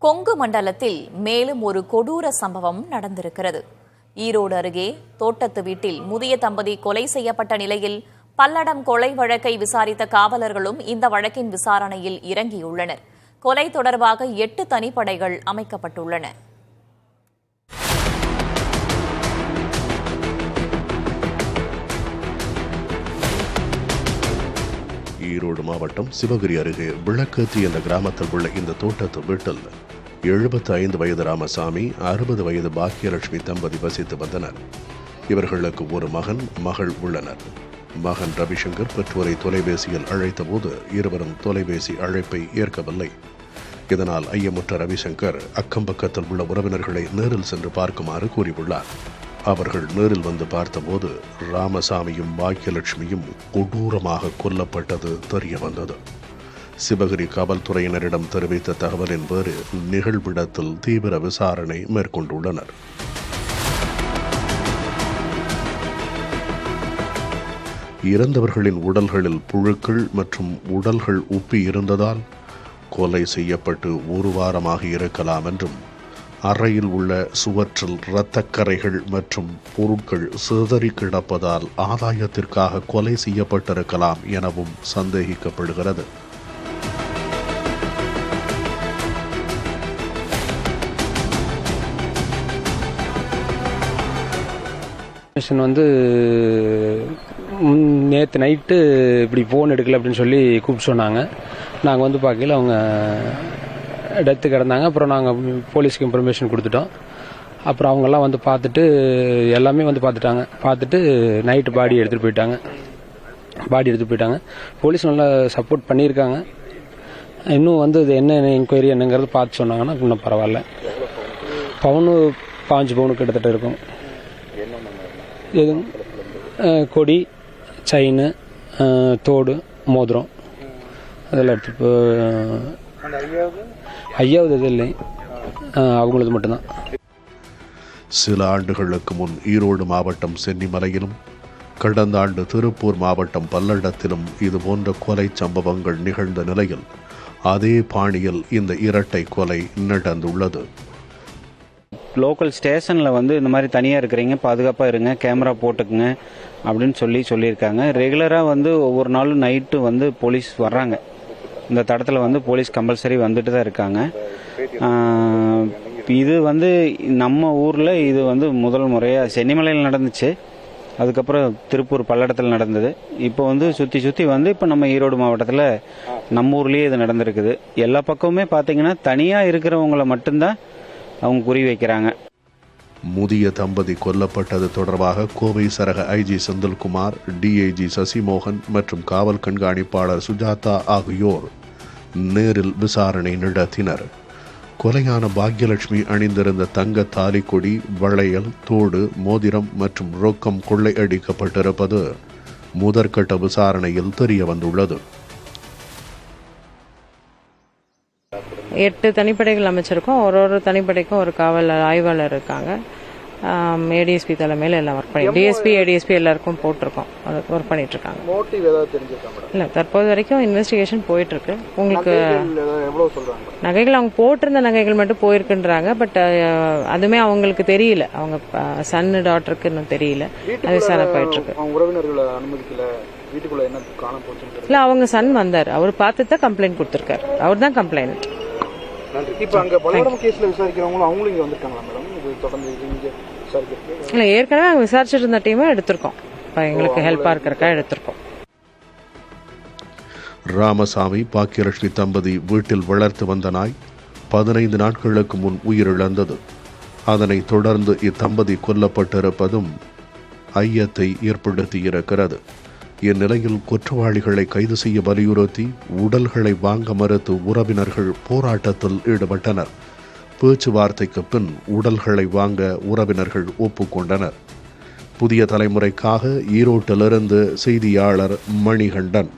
கொங்கு மண்டலத்தில் மேலும் ஒரு கொடூர சம்பவம் நடந்திருக்கிறது. ஈரோடு அருகே தோட்டத்து வீட்டில் முதிய தம்பதி கொலை செய்யப்பட்ட நிலையில் பல்லடம் கொலை வழக்கை விசாரித்த காவலர்களும் இந்த வழக்கின் விசாரணையில் இறங்கியுள்ளனர். கொலை தொடர்பாக 8 தனிப்படைகள் அமைக்கப்பட்டுள்ளன. ஈரோடு மாவட்டம் சிவகிரி அருகே விளக்கேத்தி என்ற கிராமத்தில் உள்ள இந்த தோட்டத்து வீட்டில் 75 வயது ராமசாமி, 60 வயது பாக்கியலட்சுமி தம்பதி வசித்து வந்தனர். இவர்களுக்கு ஒரு மகன், மகள் உள்ளனர். மகன் ரவிசங்கர் பெற்றோரை தொலைபேசியில் அழைத்தபோது இருவரும் தொலைபேசி அழைப்பை ஏற்கவில்லை. இதனால் ஐயமுற்ற ரவிசங்கர் அக்கம்பக்கத்தில் உள்ள உறவினர்களை நேரில் சென்று பார்க்குமாறு கூறியுள்ளார். அவர்கள் நேரில் வந்து பார்த்தபோது ராமசாமியும் பாக்கியலட்சுமியும் கொடூரமாக கொல்லப்பட்டது தெரிய வந்தது. சிவகிரி காவல்துறையினரிடம் தெரிவித்த தகவலின் பேரில் நிகழ்விடத்தில் தீவிர விசாரணை மேற்கொண்டுள்ளனர். இறந்தவர்களின் உடல்களில் புழுக்கள் மற்றும் உடல்கள் உப்பி இருந்ததால் கொலை செய்யப்பட்டு ஒரு வாரமாக இருக்கலாம் என்றும், அறையில் உள்ள சுவற்றில் இரத்தக்கரைகள் மற்றும் பொருட்கள் சிதறி கிடப்பதால் ஆதாயத்திற்காக கொலை செய்யப்பட்டிருக்கலாம் எனவும் சந்தேகிக்கப்படுகிறது. நேற்று நைட்டு இப்படி ஃபோன் எடுக்கல அப்படின்னு சொல்லி கூப்பிட்டு சொன்னாங்க. நாங்கள் வந்து பார்க்கல அவங்க டெத்து கிடந்தாங்க. அப்புறம் நாங்கள் போலீஸ்க்கு இன்ஃபர்மேஷன் கொடுத்துட்டோம். அப்புறம் அவங்கெல்லாம் வந்து பார்த்துட்டு எல்லாமே வந்து பார்த்துட்டு நைட்டு பாடி எடுத்துகிட்டு போயிட்டாங்க. போலீஸ் நல்லா சப்போர்ட் பண்ணியிருக்காங்க. இன்னும் வந்து இது என்ன என்கொயரி என்னங்கிறது பார்த்து சொன்னாங்கன்னா இன்னும் பரவாயில்ல. பவுனு 5 பவுனு கிட்டத்தட்ட இருக்கும். எது கொடி, செயின், தோடு, மோதிரம் அதெல்லாம் எடுத்து ஐயாவது இது இல்லை, அவங்களது மட்டும்தான். சில ஆண்டுகளுக்கு முன் ஈரோடு மாவட்டம் சென்னிமலையிலும், கடந்த ஆண்டு திருப்பூர் மாவட்டம் பல்லடத்திலும் இதுபோன்ற கொலை சம்பவங்கள் நிகழ்ந்த நிலையில் அதே பாணியில் இந்த இரட்டை கொலை நடந்துள்ளது. லோக்கல் ஸ்டேஷனில் வந்து இந்த மாதிரி தனியாக இருக்கிறீங்க, பாதுகாப்பாக இருங்க, கேமரா போட்டுக்குங்க அப்படின்னு சொல்லியிருக்காங்க. ரெகுலராக வந்து ஒவ்வொரு நாளும் நைட்டு வந்து போலீஸ் வர்றாங்க. இந்த தடத்தில் வந்து போலீஸ் கம்பல்சரி வந்துட்டு தான் இருக்காங்க. இது வந்து நம்ம ஊரில் இது வந்து முதல் முறையாக சென்னிமலையில் நடந்துச்சு. அதுக்கப்புறம் திருப்பூர் பல்லடத்தில் நடந்தது. இப்போ வந்து சுற்றி வந்து இப்போ நம்ம ஈரோடு மாவட்டத்தில் நம்ம ஊர்லேயே இது நடந்திருக்குது. எல்லா பக்கமுமே பார்த்தீங்கன்னா தனியாக இருக்கிறவங்கள மட்டும்தான் அவங்க குறி வைக்கிறாங்க. முதிய தம்பதி கொல்லப்பட்டது தொடர்பாக கோவை சரக ஐஜி செந்தில்குமார், டிஐஜி சசிமோகன் மற்றும் காவல் கண்காணிப்பாளர் சுஜாதா ஆகியோர் நேரில் விசாரணை நடத்தினர். கொலையான பாக்கியலட்சுமி அணிந்திருந்த தங்க தாலிக்கொடி, வளையல், தோடு, மோதிரம் மற்றும் ரொக்கம் கொள்ளையடிக்கப்பட்டிருப்பது முதற்கட்ட விசாரணையில் தெரிய வந்துள்ளது. 8 தனிப்படைகள் அமைச்சிருக்கோம். ஒரு தனிப்படைக்கும் ஒரு காவல் ஆய்வாளர் இருக்காங்க. ஏடிஎஸ்பி தலைமையில் எல்லாம் ஒர்க் பண்ணி, டிஎஸ்பி ஏடிஎஸ்பி எல்லாருக்கும் போட்டிருக்கோம். அதுக்கு ஒர்க் பண்ணிட்டு இருக்காங்க. இல்லை, தற்போது வரைக்கும் இன்வெஸ்டிகேஷன் போயிட்டு இருக்கு. உங்களுக்கு நகைகள் அவங்க போட்டிருந்த நகைகள் மட்டும் போயிருக்குன்றாங்க. பட் அதுவுமே அவங்களுக்கு தெரியல, அவங்க சன்னு டாட்டருக்கு இன்னும் தெரியல. அது விசாரணை போயிட்டு இருக்கு. இல்ல, அவங்க சன் வந்தார், அவர் பார்த்து தான் கம்ப்ளைண்ட் கொடுத்திருக்காரு. அவர் தான் கம்ப்ளைண்ட். இல்ல, ஏற்கனவே அவங்க விசாரிச்சுட்டு இருந்த டீமை எடுத்திருக்கோம். எங்களுக்கு ஹெல்ப்பா இருக்கிறக்கா எடுத்திருக்கோம். ராமசாமி, பாக்கியலட்சுமி தம்பதி வீட்டில் வளர்த்து வந்த நாய் 15 நாட்களுக்கு முன் உயிரிழந்தது. அதனை தொடர்ந்து இத்தம்பதி கொல்லப்பட்டிருப்பதும் ஐயத்தை ஏற்படுத்தியிருக்கிறது. இந்நிலையில் குற்றவாளிகளை கைது செய்ய வலியுறுத்தி உடல்களை வாங்க மறுத்து உறவினர்கள் போராட்டத்தில் ஈடுபட்டனர். பேச்சுவார்த்தைக்கு பின் உடல்களை வாங்க உறவினர்கள் ஒப்புக்கொண்டனர். புதிய தலைமுறைக்காக ஈரோட்டிலிருந்து செய்தியாளர் மணிகண்டன்.